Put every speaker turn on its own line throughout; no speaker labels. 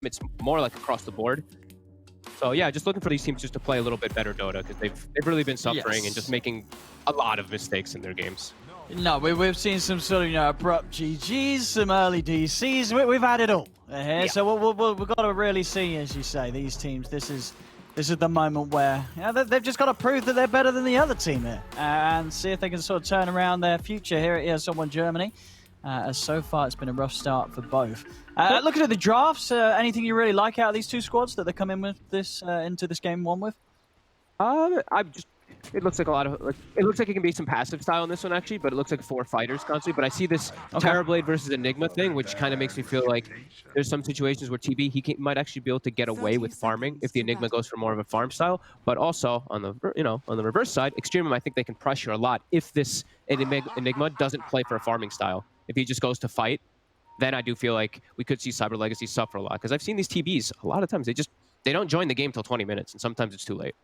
it's more like across the board. So yeah, just looking for these teams just to play a little bit better Dota, because they've really been suffering and just making a lot of mistakes in their games.
No, we've seen some sort of abrupt GGs, some early DCs. We've had it all here. Yeah. So we've got to really see, as you say, these teams. This is the moment where they've just got to prove that they're better than the other team here, and see if they can sort of turn around their future here at ESL One Germany. As so far, it's been a rough start for both. Looking at the drafts, anything you really like out of these two squads that they come in with this into this game one with?
It looks like a lot of it looks like it can be some passive style in this one actually, but it looks like 4 fighters constantly. But I see this Terrorblade versus Enigma thing, which kind of makes me feel like there's some situations where TB might actually be able to get away with farming if the Enigma goes for more of a farm style. But also on the on the reverse side, EXTREMUM, I think they can pressure a lot if this Enigma doesn't play for a farming style. If he just goes to fight, then I do feel like we could see Cyber Legacy suffer a lot, because I've seen these TBs a lot of times they don't join the game till 20 minutes, and sometimes it's too late.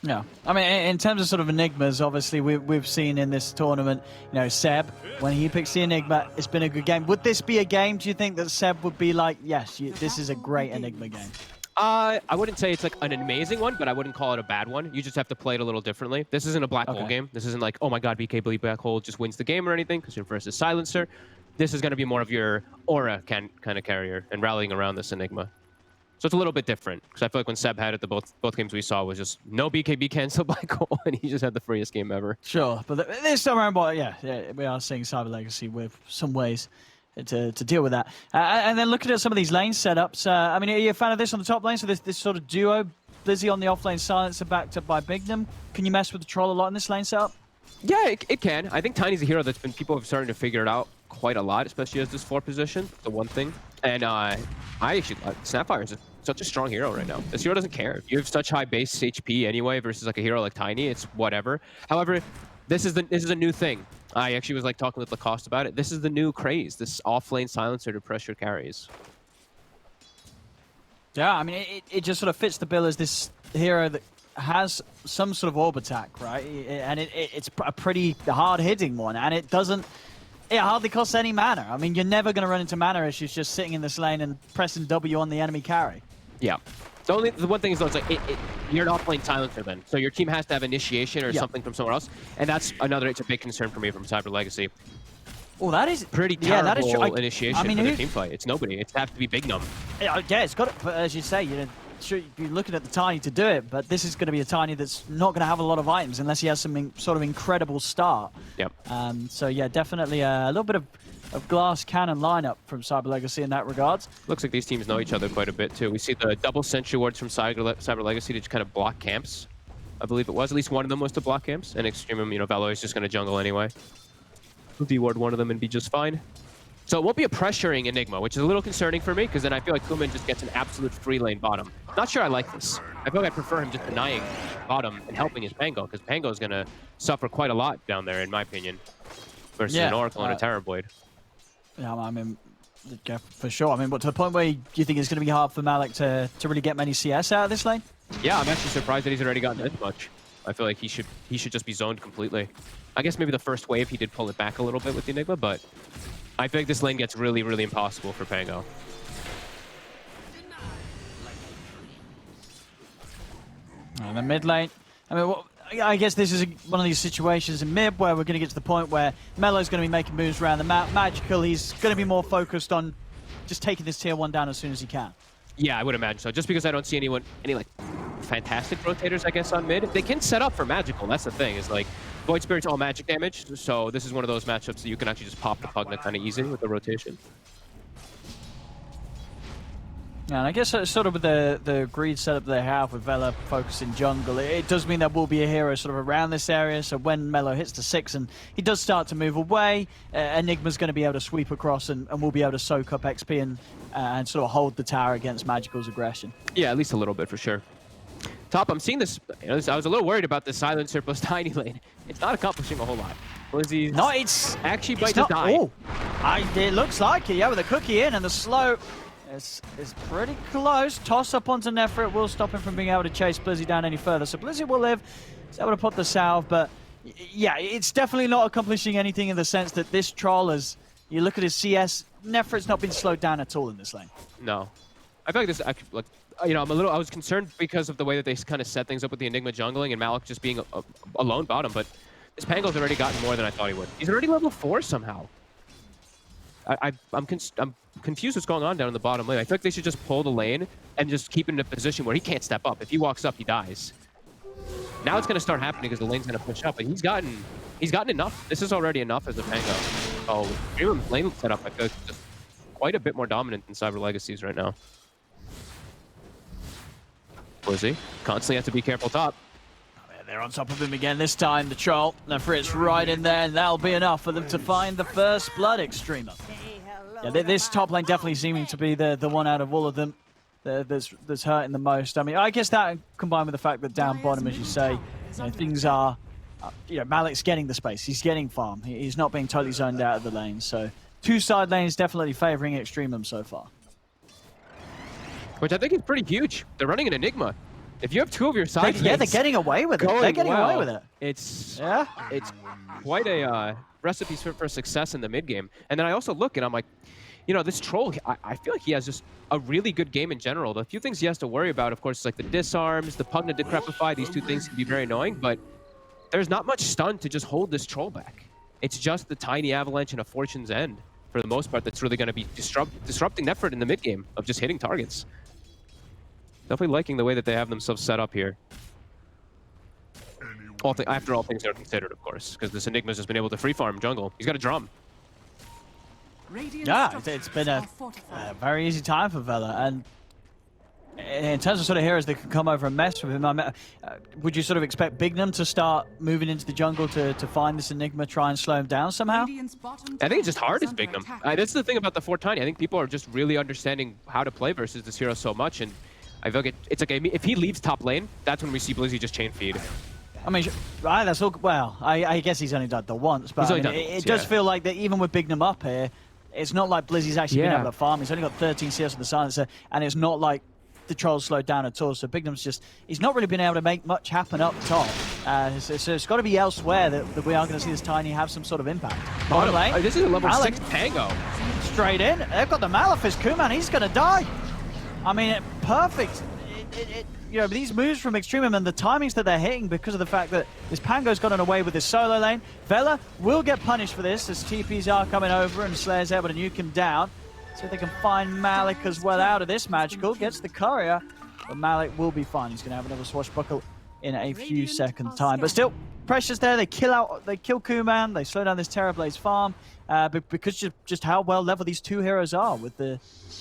Yeah, I mean, in terms of sort of Enigmas, obviously we've seen in this tournament, Seb, when he picks the Enigma, it's been a good game. Would this be a game, do you think, that Seb would be like, yes, this is a great Enigma game?
I wouldn't say it's like an amazing one, but I wouldn't call it a bad one. You just have to play it a little differently. This isn't a black hole game. This isn't like, oh my god, BK Black Hole just wins the game or anything, because you're versus Silencer. This is going to be more of your aura kind of carrier and rallying around this Enigma. So it's a little bit different, because I feel like when Seb had it, both games we saw was just no BKB cancel black hole, and he just had the freest game ever.
Sure, but this time around, we are seeing Cyber Legacy with some ways to deal with that. And then looking at some of these lane setups, I mean, are you a fan of this on the top lane? So this sort of duo, Blizzy on the offlane, Silencer backed up by Bignum. Can you mess with the troll a lot in this lane setup?
Yeah, it can. I think Tiny's a hero that's been people have starting to figure it out quite a lot, especially as this 4 position, the one thing. And I actually Snapfire is such a strong hero right now. This hero doesn't care. If you have such high base HP anyway versus like a hero like Tiny, it's whatever. However, this is a new thing. I actually was like talking with Lacoste about it. This is the new craze, this off-lane Silencer to pressure carries. Yeah,
I mean, it just sort of fits the bill as this hero that has some sort of orb attack, right? And it's a pretty hard-hitting one, and it hardly costs any mana. I mean, you're never going to run into mana issues just sitting in this lane and pressing W on the enemy carry.
Yeah. The one thing is, though, it's like you're an off-lane Silencer then, so your team has to have initiation or something from somewhere else, and it's a big concern for me from Cyber Legacy.
Well, that is
pretty terrible
that is true.
Initiation for their team fight. It's nobody. It has to be Bignum.
Yeah, it's got it. But as you say, sure, you'd be looking at the Tiny to do it, but this is going to be a Tiny that's not going to have a lot of items unless he has some sort of incredible start.
Yep.
So yeah, definitely a little bit of glass cannon lineup from Cyber Legacy in that regards.
Looks like these teams know each other quite a bit too. We see the double sentry wards from Cyber Legacy to just kind of block camps. I believe it was. At least one of them was to block camps. And EXTREMUM, Velo is just going to jungle anyway. We'll D-ward one of them and be just fine. So it won't be a pressuring Enigma, which is a little concerning for me, because then I feel like Kuman just gets an absolute free lane bottom. Not sure I like this. I feel like I prefer him just denying bottom and helping his Pango, because Pango is going to suffer quite a lot down there, in my opinion, versus an Oracle and a Terrorblade.
Yeah, I mean, for sure. I mean, but to the point where you think it's going to be hard for Malik to really get many CS out of this lane?
Yeah, I'm actually surprised that he's already gotten this much. I feel like he should just be zoned completely. I guess maybe the first wave he did pull it back a little bit with the Enigma, but I think this lane gets really, really impossible for Pango.
And the mid lane, I mean, I guess this is one of these situations in mid where we're going to get to the point where Melo's going to be making moves around the map. Magical, he's going to be more focused on just taking this tier 1 down as soon as he can.
Yeah, I would imagine so. Just because I don't see any like fantastic rotators, I guess, on mid. They can set up for Magical. That's the thing, is like Void Spirit's all magic damage, so this is one of those matchups that you can actually just pop the Pugna kind of easy with the rotation.
Yeah, and I guess sort of with the greed setup they have with Vela focusing jungle, it does mean there will be a hero sort of around this area, so when Melo hits the 6 and he does start to move away, Enigma's going to be able to sweep across and we'll be able to soak up XP and sort of hold the tower against Magical's aggression.
Yeah, at least a little bit for sure. Top, I'm seeing this, I was a little worried about this Silencer plus Tiny lane. It's not accomplishing a whole lot. Blizzy actually might just die.
Oh, it looks like it, yeah, with the cookie in and the slow. It's pretty close. Toss up onto Nephrit will stop him from being able to chase Blizzy down any further. So Blizzy will live. He's able to put the salve, but yeah, it's definitely not accomplishing anything in the sense that this troll, as you look at his CS, Nephrit's not been slowed down at all in this lane.
No. I feel like this actually, like, I was concerned because of the way that they kind of set things up with the Enigma jungling and Malik just being a lone bottom, but this Pango's already gotten more than I thought he would. He's already level 4 somehow. I'm confused what's going on down in the bottom lane. I feel like they should just pull the lane and just keep him in a position where he can't step up. If he walks up, he dies. Now it's going to start happening because the lane's going to push up, but he's gotten enough. This is already enough as a Pango. Oh, EXTREMUM's lane setup, I feel like, just quite a bit more dominant than Cyber Legacy's right now. Blizzy constantly has to be careful top.
They're on top of him again this time, the troll. The Fritz right in there, and that'll be enough for them to find the first blood, EXTREMUM. Yeah, this top lane definitely seeming to be the one out of all of them that's hurting the most. I mean, I guess that combined with the fact that down bottom, as you say, things are, Malik's getting the space. He's getting farm. He's not being totally zoned out of the lane. So 2 side lanes definitely favoring EXTREMUM so far.
Which I think is pretty huge. They're running an Enigma. If you have 2 of your side lanes,
they're getting away with it. They're getting away with it.
It's quite a recipe for success in the mid game. And then I also look and I'm like, this troll, I feel like he has just a really good game in general. The few things he has to worry about, of course, is like the disarms, the Pugna Decrepify. These 2 things can be very annoying, but there's not much stun to just hold this troll back. It's just the tiny avalanche and a Fortune's End, for the most part, that's really going to be disrupting effort in the mid game of just hitting targets. Definitely liking the way that they have themselves set up here. After all things are considered, of course, because this Enigma's just been able to free farm jungle. He's got a drum.
Yeah, it's been a very easy time for Vela, and in terms of sort of heroes that can come over and mess with him, would you sort of expect Bignum to start moving into the jungle to find this Enigma, try and slow him down somehow?
I think it's just hard as Bignum. That's the thing about the 4 Tiny. I think people are just really understanding how to play versus this hero so much, and I feel like it's like if he leaves top lane, that's when we see Blizzy just chain feed.
I mean, right, that's all. Well, I guess he's only done the once, but it does feel like that even with Bignum up here, it's not like Blizzy's actually been able to farm. He's only got 13 CS with the silencer, and it's not like the troll's slowed down at all. So Bignum's he's not really been able to make much happen up top. So it's got to be elsewhere that we are going to see this Tiny have some sort of impact. Bottom lane,
this is a level 6 Pango.
Straight in. They've got the Malefice. Kuman, he's going to die. I mean, perfect. These moves from EXTREMUM and the timings that they're hitting because of the fact that this Pango's gotten away with his solo lane. Vela will get punished for this as TPs are coming over and Slayer's able to nuke him down. So they can find Malik as well out of this magical. Gets the courier, but Malik will be fine. He's going to have another swashbuckle in a few seconds' time. But still, pressure's there. They kill Kuman. They slow down this Terrorblaze farm because just how well leveled these 2 heroes are with the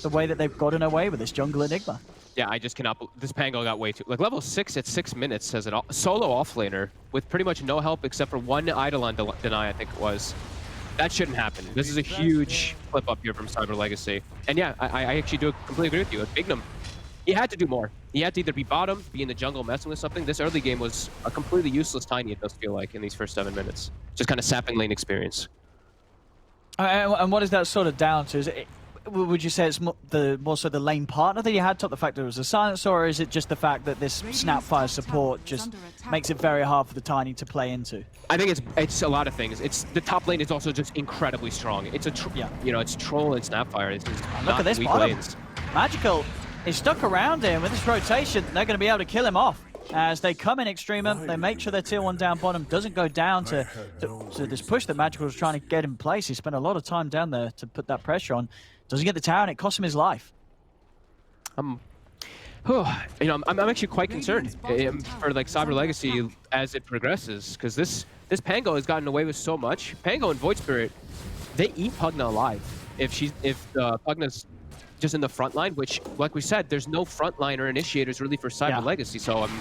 way that they've gotten away with this jungle Enigma.
Yeah, I just cannot. This Pango got way too. Like level 6 at 6 minutes as a solo offlaner with pretty much no help except for 1 Eidolon deny, I think it was. That shouldn't happen. This is a huge flip up here from Cyber Legacy. And yeah, I actually do completely agree with you. With Bignum, he had to do more. He had to either be bottom, be in the jungle messing with something. This early game was a completely useless Tiny, it does feel like, in these first 7 minutes. Just kind of sapping lane experience.
And what is that sort of down to? Would you say it's more so the lane partner that you had top, the fact that it was a silencer, or is it just the fact that this Snapfire support just makes it very hard for the Tiny to play into? I
think it's a lot of things. It's the top lane is also just incredibly strong. It's it's Troll and Snapfire. It's just
look at this
weak
bottom.
lanes.
Magical is stuck around him with this rotation. They're going to be able to kill him off as they come in EXTREMUM. They make sure their tier 1 down bottom doesn't go down to this push that Magical was trying to get in place. He spent a lot of time down there to put that pressure on. Doesn't get the tower, and it costs him his life.
I'm actually quite concerned for like Cyber Legacy as it progresses, because this Pango has gotten away with so much. Pango and Void Spirit, they eat Pugna alive. If Pugna's just in the front line, which, like we said, there's no front line or initiators really for Cyber Legacy. So I'm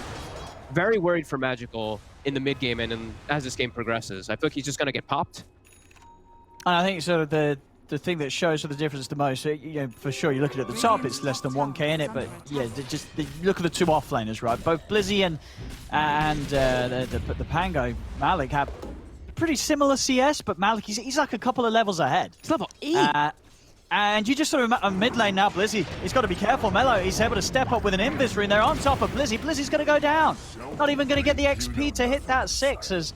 very worried for Magical in the mid game and as this game progresses. I feel like he's just gonna get popped.
And I think sort of the thing that shows the difference the most, for sure, you look at it at the top, it's less than 1k in it, but yeah, look at the 2 offlaners, right? Both Blizzy and the Pango, Malik, have pretty similar CS, but Malik, he's like a couple of levels ahead.
It's level 8.
And you just sort of, on mid lane now, Blizzy, he's got to be careful. Mello, he's able to step up with an Invis rune there on top of Blizzy. Blizzy's going to go down. Not even going to get the XP to hit that 6 as,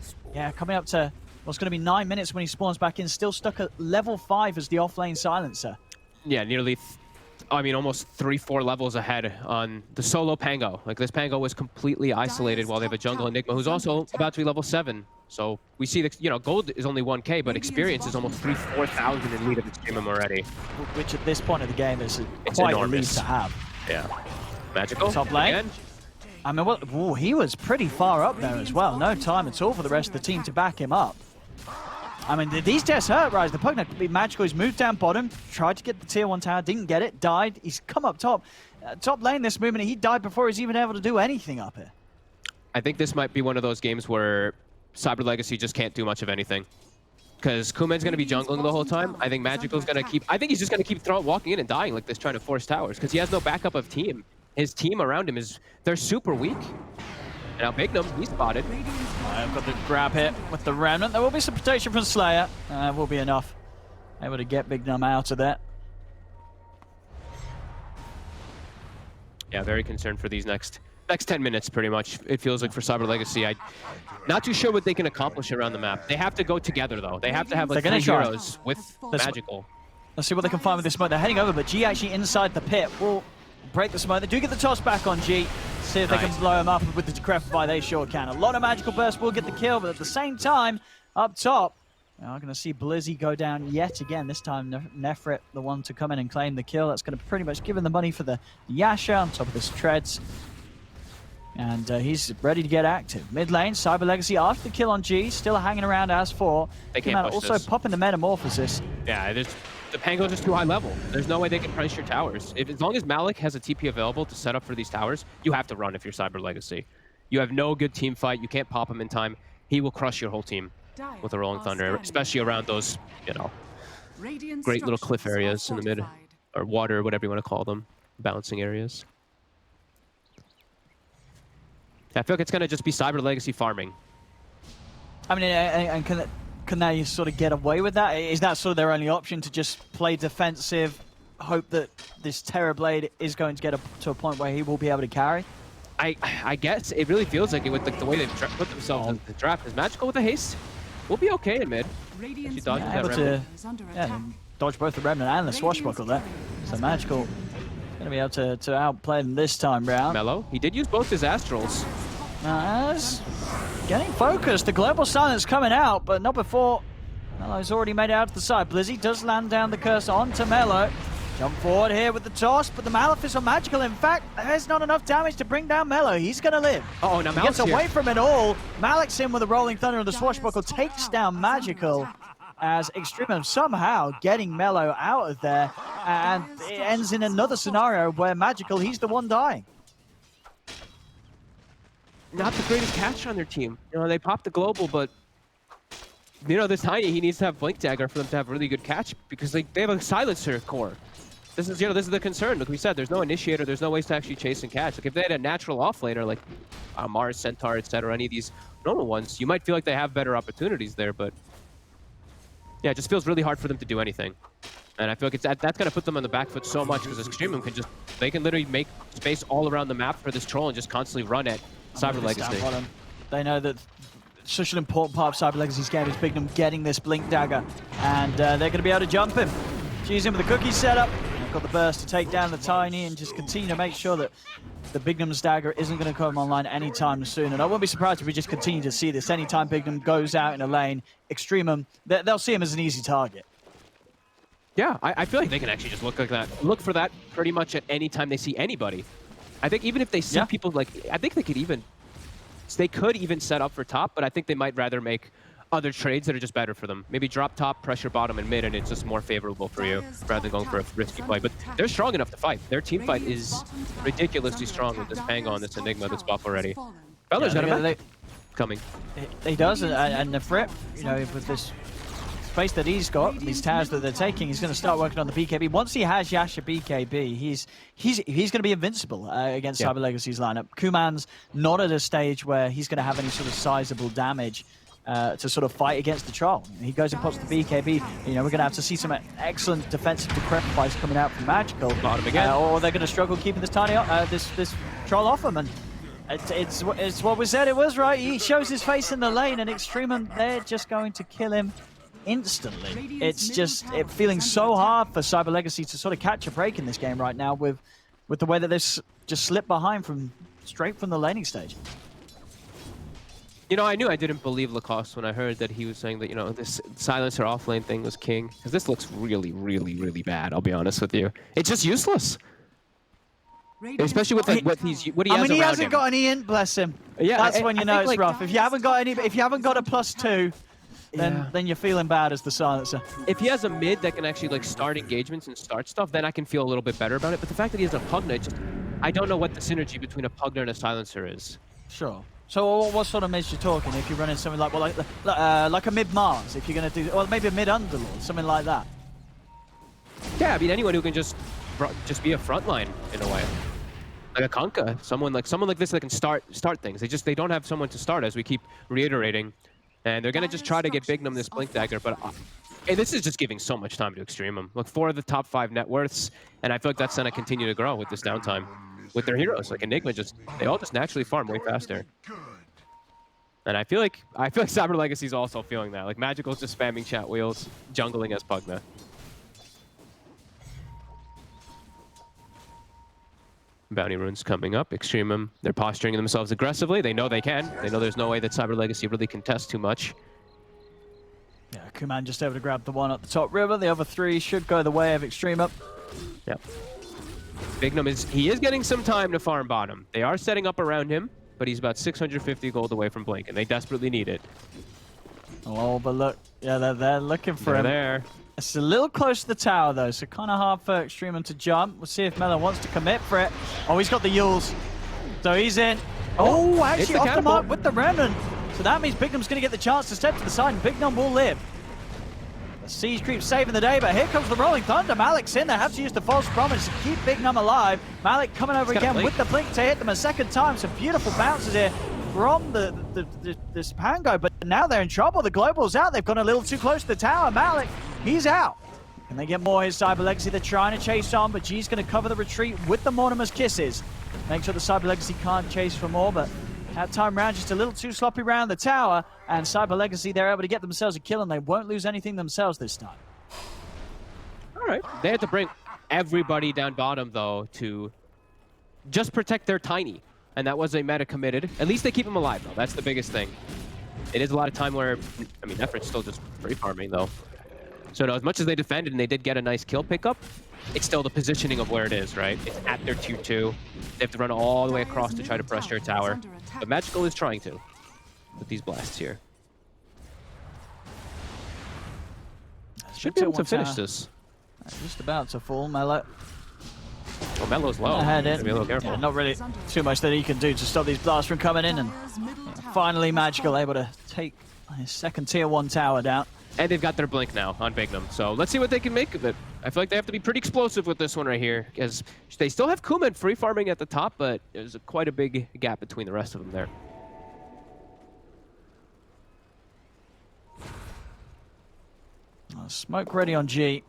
coming up to what's going to be 9 minutes when he spawns back in, still stuck at level 5 as the offlane silencer.
Yeah, nearly I mean, almost 3-4 levels ahead on the solo Pango. Like, this Pango was completely isolated while they have a jungle Enigma who's also about to be level 7. So we see that, you know, gold is only 1K, but experience is almost 4,000 in lead of EXTREMUM already.
Which at this point of the game is
It's
quite
enormous.
a lead to have.
Yeah. Magical.
Top lane.
Again.
I mean, well, ooh, he was pretty far up there as well. No time at all for the rest of the team to back him up. I mean, these deaths hurt, Rise. The Pugna could be magical. He's moved down bottom, tried to get the tier 1 tower, didn't get it, died. He's come up top. Top lane this movement, he died before he's even able to do anything up here.
I think this might be one of those games where Cyber Legacy just can't do much of anything. Because Kuman's going to be jungling the whole time. I think Magical's going to keep... I think he's just going to keep walking in and dying like this, trying to force towers. Because he has no backup of team. His team around him is... They're super weak. Now Bignum, he's spotted.
I've got the grab hit with the Remnant. There will be some protection from Slayer. Will be enough. Able to get Bignum out of there.
Yeah, very concerned for these next 10 minutes, pretty much. It feels like for Cyber Legacy. I'm not too sure what they can accomplish around the map. They have to go together, though. They have to have like 3 heroes with Magical.
Let's see what they can find with this smoke. They're heading over, but G actually inside the pit will break the smoke. They do get the toss back on G. See if they can blow him up with the Decrepify. They sure can. A lot of Magical Burst will get the kill, but at the same time, up top, now we're going to see Blizzy go down yet again. This time, Nefrit, the one to come in and claim the kill. That's going to pretty much give him the money for the Yasha on top of this Treads. And he's ready to get active. Mid lane, Cyber Legacy after the kill on G, still hanging around as 4.
They can't push
also
this.
popping the Metamorphosis.
Yeah, the Pango's just too high level. There's no way they can price your towers. As long as Malik has a TP available to set up for these towers, you have to run if you're Cyber Legacy. You have no good team fight. You can't pop him in time. He will crush your whole team with a Rolling Thunder, especially around those, you know, great little cliff areas in the mid, or water, whatever you want to call them, bouncing areas. I feel like it's going to just be Cyber Legacy farming.
I mean, and can they sort of get away with that? Is that sort of their only option, to just play defensive, hope that this Terrorblade is going to get to a point where he will be able to carry?
I guess it really feels like it with the way they've put themselves in the draft. Is Magical with a haste? We'll be okay in mid. She dodges that Remnant.
Dodge both the Remnant and the Swashbuckle there. So Magical is going to be able to outplay them this time round.
Mellow, he did use both his Astrals.
Getting focused. The Global Silence coming out, but not before Mello's already made it out to the side. Blizzy does land down the curse onto Mello. Jump forward here with the toss, but the Malefice on Magical. In fact, there's not enough damage to bring down Mello. He's going to live.
Oh, now
he gets away from it all. Malik's in with a Rolling Thunder, and the Swashbuckle takes down Magical as EXTREMUM somehow getting Mello out of there. And it ends in another scenario where Magical, he's the one dying.
Not the greatest catch on their team. You know, they popped the global, but you know, this Tiny, he needs to have Blink Dagger for them to have really good catch, because they have a silencer core. This is, you know, this is the concern. Like we said, there's no initiator, there's no ways to actually chase and catch. Like if they had a natural offlaner like Mars, Centaur, etc., any of these normal ones, you might feel like they have better opportunities there, but yeah, it just feels really hard for them to do anything. And I feel like that's going to put them on the back foot so much, because EXTREMUM can just, they can literally make space all around the map for this troll and just constantly run at Cyber Legacy.
They know that such an important part of Cyber Legacy's game is Bignum getting this Blink Dagger, and they're going to be able to jump him. She's in with the cookie setup. They've got the burst to take down the Tiny and just continue to make sure that the Bignum's Dagger isn't going to come online anytime soon. And I won't be surprised if we just continue to see this. Anytime Bignum goes out in a lane, EXTREMUM, they'll see him as an easy target.
Yeah, I feel like they can actually just look like that. Look for that pretty much at any time they see anybody. I think even if they see people, like, I think they could even set up for top, but I think they might rather make other trades that are just better for them. Maybe drop top, pressure bottom, and mid, and it's just more favorable for you rather than going for a risky play. But they're strong enough to fight. Their team fight is ridiculously strong with this Pango and this Enigma that's buff already. Feller's got a coming.
He does, and the Frip, you know, with this space that he's got, these towers that they're taking, he's going to start working on the BKB. Once he has Yasha BKB, he's going to be invincible against Cyber Legacy's lineup. Kuman's not at a stage where he's going to have any sort of sizable damage to sort of fight against the troll. He goes and pops the BKB. You know, we're going to have to see some excellent defensive decrepifies coming out from Magical, or they're going to struggle keeping this Tiny, this troll off him. And it's what we said it was, right? He shows his face in the lane, and EXTREMUM, they're just going to kill him instantly. It's just feeling so hard for Cyber Legacy to sort of catch a break in this game right now with the way that they've just slipped behind straight from the laning stage.
You know, I knew I didn't believe Lacoste when I heard that he was saying that, you know, this silencer offlane thing was king. Because this looks really, really, really bad, I'll be honest with you. It's just useless. Especially with like, what he has around
he hasn't
him.
got any int, bless him.
Yeah,
that's when you know it's
like,
rough. If you haven't got a +2, then you're feeling bad as the silencer.
If he has a mid that can actually like start engagements and start stuff, then I can feel a little bit better about it. But the fact that he has a Pugna, I don't know what the synergy between a Pugna and a silencer is.
Sure. So what sort of mids you talking? If you're running something like a mid Mars, if you're gonna do, or maybe a mid Underlord, something like that.
Yeah, I mean anyone who can just be a frontline in a way, like a Conka, someone like this that can start things. They don't have someone to start, as we keep reiterating, and they're gonna just try to get Bignum this Blink Dagger, but. Hey, this is just giving so much time to EXTREMUM. Look, 4 of the top 5 net worths, and I feel like that's gonna continue to grow with this downtime. With their heroes, like Enigma, they all just naturally farm way faster. And I feel like Cyber Legacy's also feeling that. Like Magical's just spamming chat wheels, jungling as Pugna. Bounty runes coming up. EXTREMUM, they're posturing themselves aggressively. They know they can. They know there's no way that Cyber Legacy really contests too much.
Yeah, Kuman just able to grab the one at the top river. The other 3 should go the way of EXTREMUM.
Yep. Bignum is getting some time to farm bottom. They are setting up around him, but he's about 650 gold away from Blink, and they desperately need it.
Oh, but look, yeah, they're looking for him.
There.
It's a little close to the tower though, so kind of hard for EXTREMUM to jump. We'll see if Melon wants to commit for it. Oh, he's got the Yules, so he's in. Oh, actually off the mark with the Remnant. So that means Bignum's going to get the chance to step to the side, and Bignum will live. The Siege Creep saving the day, but here comes the Rolling Thunder. Malik's in there, have to use the False Promise to keep Bignum alive. Malik coming over again with the Blink to hit them a second time. Some beautiful bounces here from this Pango, but now they're in trouble. The Global's out. They've gone a little too close to the tower. Malik, he's out. Can they get more his Cyber Legacy? They're trying to chase on, but G's going to cover the retreat with the Mortimer's Kisses. Make sure the Cyber Legacy can't chase for more, but that time round, just a little too sloppy around the tower, and Cyber Legacy, they're able to get themselves a kill, and they won't lose anything themselves this time.
All right. They had to bring everybody down bottom, though, to just protect their Tiny, and that was a meta committed. At least they keep him alive, though. That's the biggest thing. It is a lot of time where, I mean, Effort's still just free farming, though. So, no, as much as they defended and they did get a nice kill pickup, it's still the positioning of where it is, right? It's at their 2-2. They have to run all the way across to try to pressure a tower. But Magical is trying to with these blasts here. Should be able to finish this.
Just about to fall, Melo.
Oh, Melo's low.
Ahead in.
Be a little careful.
Yeah, not really too much that he can do to stop these blasts from coming in, and finally Magical able to take his second tier 1 tower down.
And they've got their Blink now on Bignum, so let's see what they can make of it. I feel like they have to be pretty explosive with this one right here, because they still have Kuman free farming at the top, but there's quite a big gap between the rest of them there.
Smoke ready on G.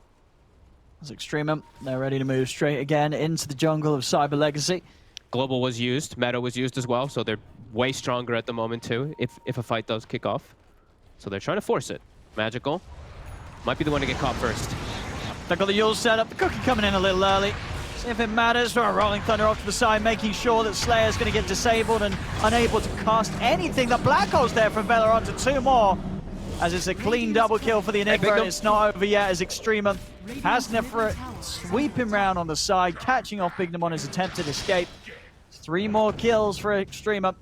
That's EXTREMUM. They're ready to move straight again into the jungle of Cyber Legacy.
Global was used, Meta was used as well, so they're way stronger at the moment too, if a fight does kick off. So they're trying to force it. Magical might be the one to get caught first.
They've got the Yule set up. The Cookie coming in a little early. See if it matters. For a Rolling Thunder off to the side, making sure that Slayer's going to get disabled and unable to cast anything. The Black Hole's there from Vela onto 2 more. As it's a clean double kill for the Enigma, and it's not over yet as EXTREMUM has Nefra sweeping round on the side, catching off Bignum on his attempted escape. 3 more kills for EXTREMUM.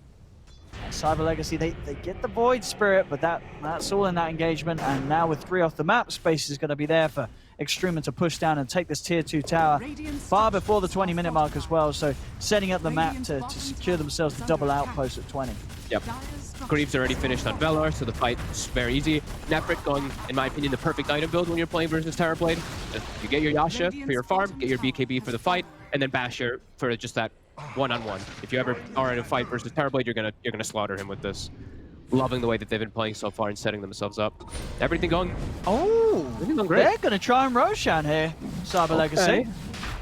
Cyber Legacy, they get the Void Spirit, but that's all in that engagement, and now with 3 off the map, space is going to be there for EXTREMUM to push down and take this tier 2 tower far before the 20-minute mark as well, so setting up the map to secure themselves the double outpost at 20.
Yep. Greaves already finished on Velar, so the fight is very easy. Nefrit going, in my opinion, the perfect item build when you're playing versus Terrorblade. You get your Yasha for your farm, get your BKB for the fight, and then Basher for just that one-on-one. If you ever are in a fight versus Terrorblade, you're gonna slaughter him with this. Loving the way that they've been playing so far and setting themselves up. Everything going. Oh, everything going great.
They're gonna try and Roshan here, Cyber Legacy.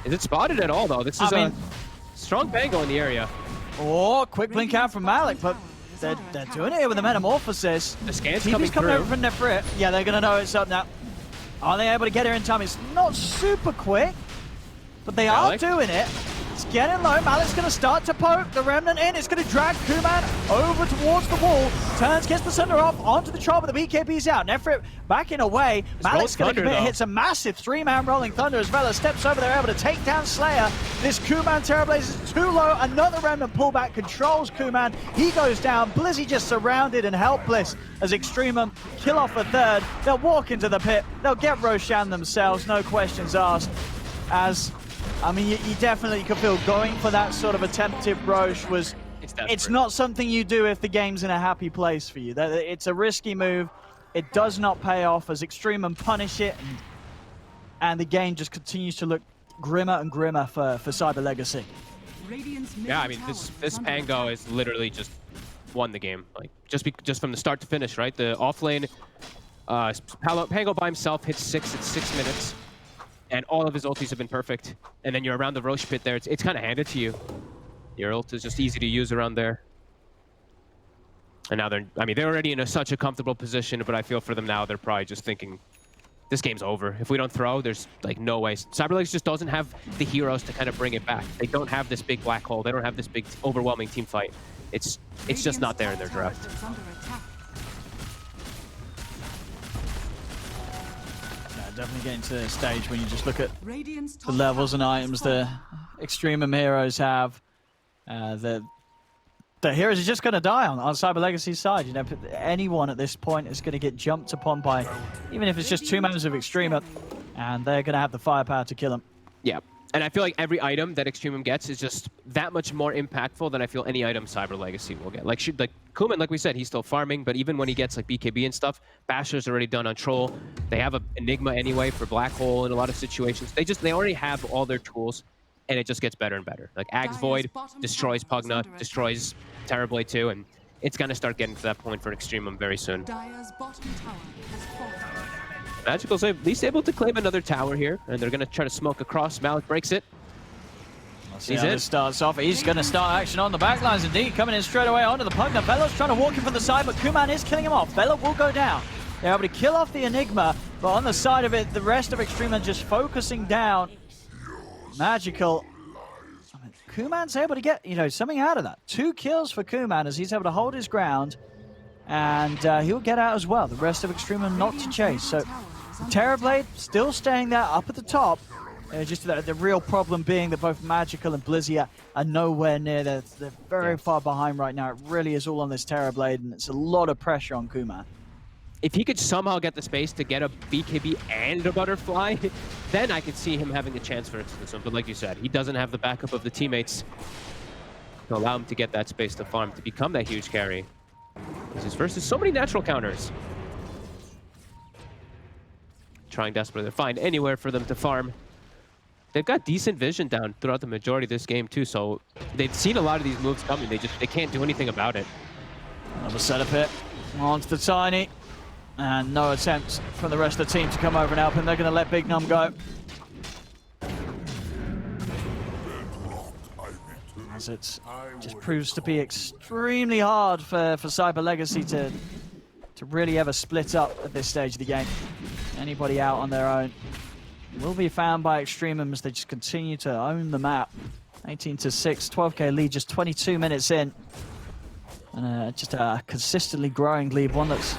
Is it spotted at all though? This is a strong bango in the area.
Oh, quick blink out from Malik, but they're doing it here with the Metamorphosis.
The scan's
TV's coming
through.
over from Nefrit. Yeah, they're going to know it's up now. Are they able to get here in time? It's not super quick, but they are doing it. It's getting low. Malik's going to start to poke the Remnant in. It's going to drag Kuman over towards the wall. Turns, gets the Sunder off onto the troll, but the BKB's out. Nefrit backing away. Malik's going to commit, hits a massive 3-man Rolling Thunder as well as steps over there, able to take down Slayer. This Kuman Terrablaze is too low. Another Remnant pullback controls Kuman. He goes down. Blizzy just surrounded and helpless as EXTREMUM kill off a third. They'll walk into the pit. They'll get Roshan themselves, no questions asked. As I mean, you definitely could feel going for that sort of attempted Roche was, it's not something you do if the game's in a happy place for you. It's a risky move. It does not pay off as EXTREMUM punish it, and the game just continues to look grimmer and grimmer for Cyber Legacy.
Yeah, I mean, this Pango has literally just won the game, like just from the start to finish, right? The offlane, Pango by himself hits 6 at 6 minutes. And all of his ultis have been perfect. And then you're around the Roche pit there. It's kind of handed to you. Your ult is just easy to use around there. And now they're already in such a comfortable position, but I feel for them now, they're probably just thinking, this game's over. If we don't throw, there's like no way. CyberLegs just doesn't have the heroes to kind of bring it back. They don't have this big black hole. They don't have this big overwhelming team fight. It's just not there in their draft.
Definitely getting to a stage when you just look at the levels and items the EXTREMUM heroes have. The heroes are just going to die on Cyber Legacy's side. You know, anyone at this point is going to get jumped upon by, even if it's just 2 members of EXTREMUM, and they're going to have the firepower to kill them.
Yeah. And I feel like every item that EXTREMUM gets is just that much more impactful than I feel any item Cyber Legacy will get. Like Kuman, like we said, he's still farming, but even when he gets like BKB and stuff, Basher's already done on Troll. They have an Enigma anyway for Black Hole in a lot of situations. They already have all their tools, and it just gets better and better. Like Ag's Void destroys Pugna, destroys Terrorblade too, and it's gonna start getting to that point for EXTREMUM very soon. Magical's at least able to claim another tower here, and they're going to try to smoke across. Malik breaks it.
He's in. Starts off. He's going to start action on the backlines indeed, coming in straight away onto the Pugna. Velo's trying to walk in from the side, but Kuman is killing him off. Velo will go down. They're able to kill off the Enigma, but on the side of it, the rest of EXTREMUM just focusing down. Magical. I mean, Kuman's able to get, something out of that. 2 kills for Kuman as he's able to hold his ground, and he'll get out as well. The rest of EXTREMUM not to chase. So Terrorblade still staying there up at the top. Just the real problem being that both Magical and Blizzy are nowhere near. They're very far behind right now. It really is all on this Terrorblade, and it's a lot of pressure on Kuman.
If he could somehow get the space to get a BKB and a Butterfly, then I could see him having a chance for this one. But like you said, he doesn't have the backup of the teammates to allow him to get that space to farm, to become that huge carry. This is versus so many natural counters. Trying desperately to find anywhere for them to farm. They've got decent vision down throughout the majority of this game too, so they've seen a lot of these moves coming. They can't do anything about it.
Another setup hit onto the Tiny, and no attempts from the rest of the team to come over and help him. They're going to let Big Num go. As it just proves to be extremely hard for Cyber Legacy to really ever split up at this stage of the game. Anybody out on their own will be found by EXTREMUM as they just continue to own the map. 18-6, 12k lead, just 22 minutes in. And just a consistently growing lead, one that's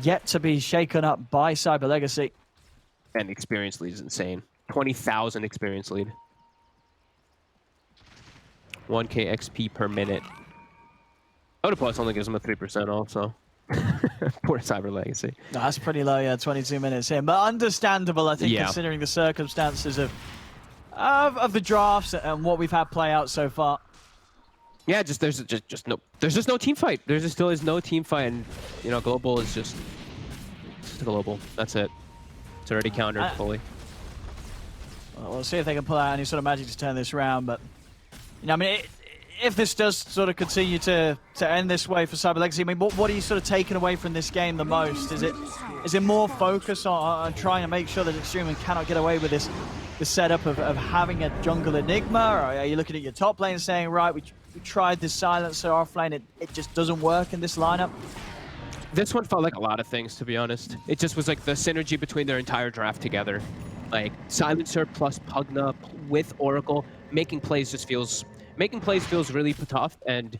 yet to be shaken up by Cyber Legacy.
And the experience lead is insane. 20,000 experience lead. 1k XP per minute. Oda+ only gives them a 3% also. Poor Cyber Legacy.
No, that's pretty low, yeah, 22 minutes in. But understandable, I think, considering the circumstances of the drafts and what we've had play out so far.
Yeah, there's just no team fight. There just still is no team fight, and global is just global. That's it. It's already countered fully.
Well, we'll see if they can pull out any sort of magic to turn this around, but I mean, if this does sort of continue to end this way for Cyber Legacy, I mean, what are you sort of taking away from this game the most? Is it more focus on trying to make sure that EXTREMUM cannot get away with this the setup of having a jungle Enigma, or are you looking at your top lane saying, right, we tried this silencer off lane, it just doesn't work in this lineup?
This one felt like a lot of things, to be honest. It just was like the synergy between their entire draft together. Like silencer plus Pugna with Oracle, making plays feels really tough, and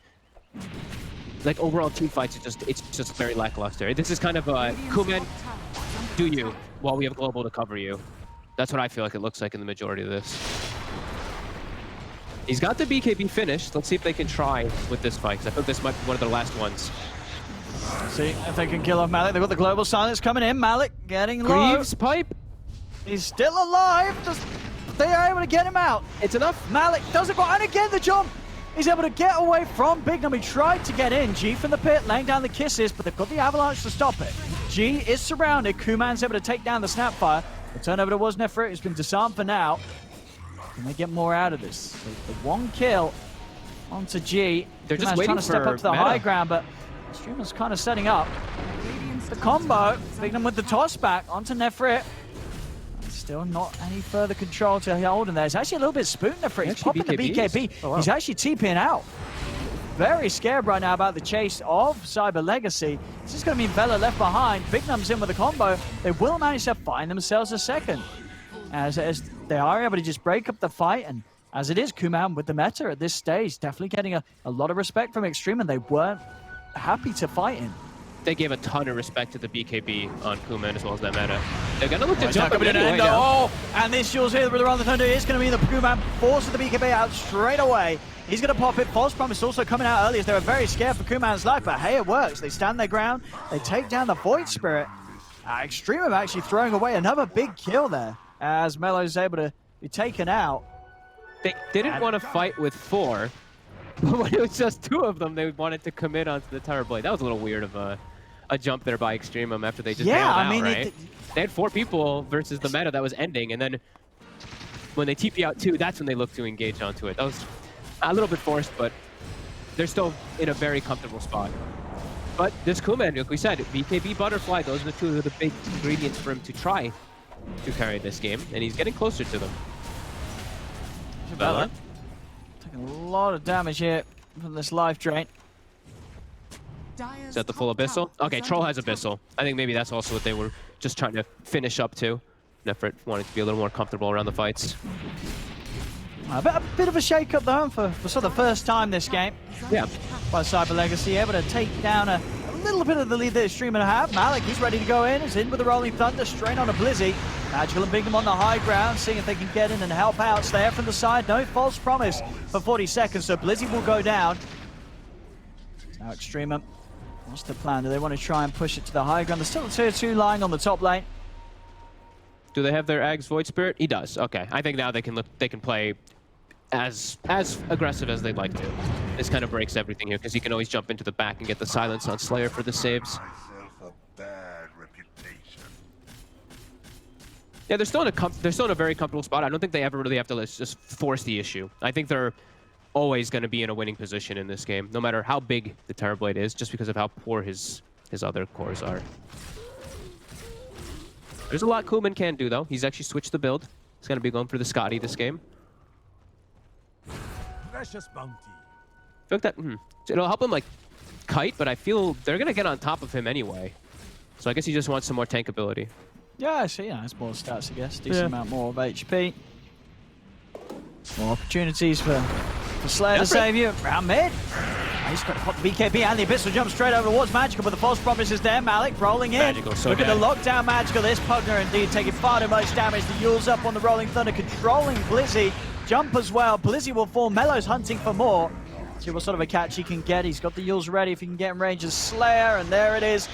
like overall team fights, it's just very lackluster. This is kind of a Kuman, do you, while we have global to cover you. That's what I feel like it looks like in the majority of this. He's got the BKB finished. Let's see if they can try with this fight, because I think this might be one of their last ones.
See if they can kill off Malik. They've got the global silence coming in. Malik getting low.
Greaves pipe.
He's still alive. They are able to get him out.
It's enough.
Malik does it, and again the jump. He's able to get away from Bignum. He tried to get in. G from the pit, laying down the kisses, but they've got the avalanche to stop it. G is surrounded. Kuman's able to take down the Snapfire. The turnover to was Nefrit has been disarmed for now. Can they get more out of this? The one kill onto G.
They're just
Kuman's
waiting
trying to step up to the
meta.
high ground, but Streamer's kind of setting up. The combo, Bignum with the toss back onto Nefrit. Still not any further control to hold in there. It's actually a little bit spooked Nefrit. He's popping the BKB.
Oh, wow.
He's actually TPing out. Very scared right now about the chase of Cyber Legacy. This is going to mean Vela left behind. Bignum's in with a combo. They will manage to find themselves a second. As they are able to just break up the fight. And as it is, Kuman with the meta at this stage, definitely getting a lot of respect from Extreme, and they weren't happy to fight him.
They gave a ton of respect to the BKB on Kuman as well as that meta. They're going to look to jump
coming in
anyway.
Oh, and this Jules here with around the thunder is going to be the Kuman forces the BKB out straight away. He's going to pop it. False Promise also coming out early as they were very scared for Kuman's life, but hey, it works. They stand their ground. They take down the Void Spirit. Extreme actually throwing away another big kill there as Melo's able to be taken out.
They didn't want to fight with 4, but when it was just 2 of them, they wanted to commit onto the Tower Blade. That was a little weird of a jump there by Extremum after they just bailed out, right? They had 4 people versus the meta that was ending, and then when they TP out 2, that's when they looked to engage onto it. That was a little bit forced, but they're still in a very comfortable spot. But this Kuman, like we said, BKB Butterfly, those are the 2 of the big ingredients for him to try to carry this game, and he's getting closer to them. Vela
taking a lot of damage here from this life drain.
Is that the full Abyssal? Okay, Troll has Abyssal. I think maybe that's also what they were just trying to finish up to. Nefrit wanted to be a little more comfortable around the fights.
A bit of a shake-up though for sort of the first time this game.
Yeah.
By Cyber Legacy, able to take down a little bit of the lead that Extreme have. Malik, he's ready to go in. He's in with the Rolling Thunder, straight on a Blizzy. Magical and Bignum on the high ground, seeing if they can get in and help out. Slayer from the side, no False Promise for 40 seconds, so Blizzy will go down. Now Extreme, what's the plan? Do they want to try and push it to the high ground? There's still a tier 2 lying on the top lane.
Do they have their Ags Void Spirit? He does. Okay. I think now they can play as aggressive as they'd like to. This kind of breaks everything here because you can always jump into the back and get the silence on Slayer for the saves. Yeah, they're still in a very comfortable spot. I don't think they ever really have to just force the issue. I think they're always going to be in a winning position in this game, no matter how big the Terrorblade is, just because of how poor his other cores are. There's a lot Kuman can do, though. He's actually switched the build. He's going to be going for the Scotty this game.
Precious bounty.
I feel like that, it'll help him, like, kite, but I feel they're going to get on top of him anyway. So I guess he just wants some more tank ability.
Yeah, I see. Yeah, it's more stats, I guess. Decent amount more of HP. More opportunities for Slayer to save you. Round mid. He's got to pop the BKB and the Abyssal jump straight over towards Magical, but the false promise is there. Malik rolling in.
Magical, so
Look at the lockdown Magical. This Pugner indeed taking far too much damage. The Yule's up on the Rolling Thunder, controlling Blizzy. Jump as well. Blizzy will fall. Melo's hunting for more. See what sort of a catch he can get. He's got the Yules ready if he can get in range of Slayer, and there it is.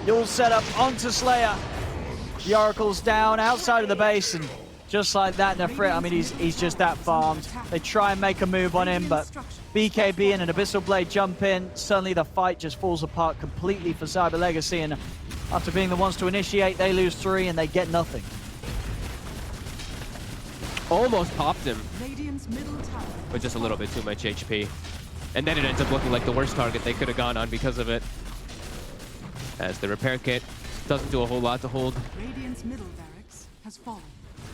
Yule set up onto Slayer. The Oracle's down outside of the base, and just like that, Nefrit, I mean, he's just that farmed. They try and make a move on him, but BKB and an Abyssal Blade jump in. Suddenly the fight just falls apart completely for Cyber Legacy, and after being the ones to initiate, they lose 3 and they get nothing.
Almost popped him, but just a little bit too much HP. And then it ends up looking like the worst target they could have gone on because of it. As the repair kit doesn't do a whole lot to hold.
Radiant's middle barracks has fallen.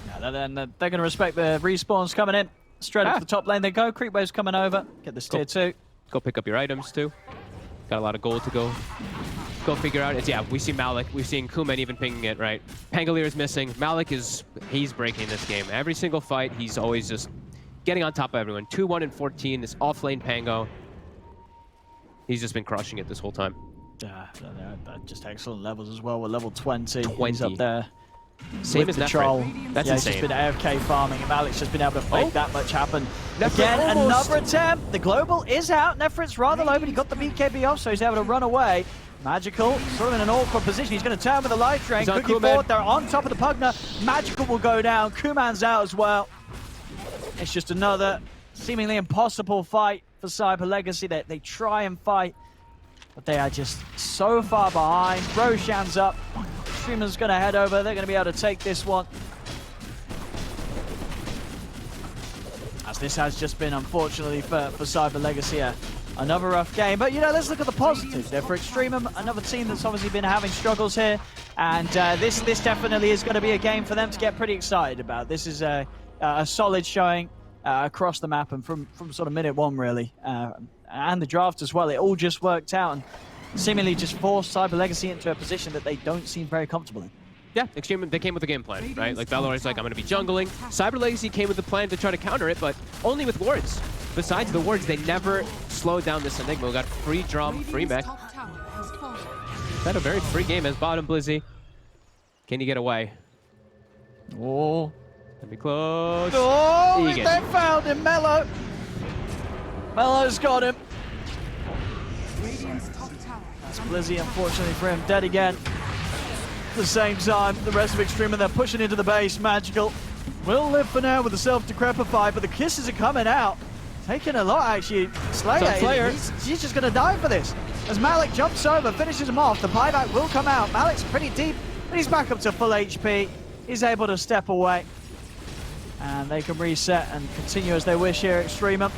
Yeah, then they're going to respect the respawns coming in. Straight up to the top lane they go. Creep wave's coming over. Get this tier 2.
Go pick up your items too. Got a lot of gold to go figure out. Yeah, we see Malik. We've seen Kuman even pinging it, right? Pangolier is missing. Malik he's breaking this game. Every single fight, he's always just getting on top of everyone. 2-1 and 14, this off-lane Pango. He's just been crushing it this whole time.
Yeah, they're just excellent levels as well. We're level 20.
20.
He's up there.
Same as
the troll.
That's
yeah,
insane.
He's just been AFK farming, and Malik's just been able to make that much happen.
Nefrit
Again,
almost.
another attempt. The global is out. Nefrit's rather low, but he got the BKB off, so he's able to run away. Magical, sort of in an awkward position. He's going to turn with a life drain. Cookie forward, they're on top of the Pugner. Magical will go down. Kuman's out as well. It's just another seemingly impossible fight for Cyber Legacy. They try and fight, but they are just so far behind. Roshan's up. Extremum's going to head over. They're going to be able to take this one. As this has just been, unfortunately, for Cyber Legacy, another rough game. But, you know, let's look at the positives there for Extremum. Another team that's obviously been having struggles here. And this definitely is going to be a game for them to get pretty excited about. This is a solid showing across the map and from sort of minute one, really. And the draft as well. It all just worked out and seemingly just forced Cyber Legacy into a position that they don't seem very comfortable in.
Yeah, Extreme, they came with a game plan, right? Like, Valor's like, I'm going to be jungling. Cyber Legacy came with a plan to try to counter it, but only with wards. Besides the wards, they never slowed down this Enigma. We got free drum, free mech. Had a very free game as bottom Blizzy. Can you get away?
Oh.
Let me close.
Oh, they found him, Mello. Mello's got him. That's Blizzy, unfortunately for him, dead again. At the same time, the rest of Extremum, they're pushing into the base. Magical will live for now with the self-decrepify, but the kisses are coming out. Taking a lot, actually. Slayer, he's just going to die for this. As Malik jumps over, finishes him off, the buyback will come out. Malik's pretty deep, but he's back up to full HP. He's able to step away. And they can reset and continue as they wish here, Extremum.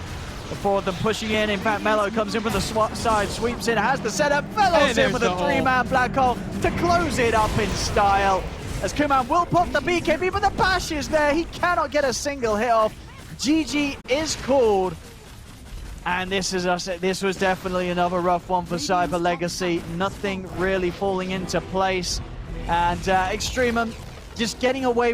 The four of them pushing in. In fact, Mello comes in from the side, sweeps in, has the setup, Fellows in with a 3-man black hole to close it up in style. As Kuman will pop the BKB, but the bash is there. He cannot get a single hit off. GG is called. And this was definitely another rough one for Cyber Legacy. Nothing really falling into place. And Extremum just getting away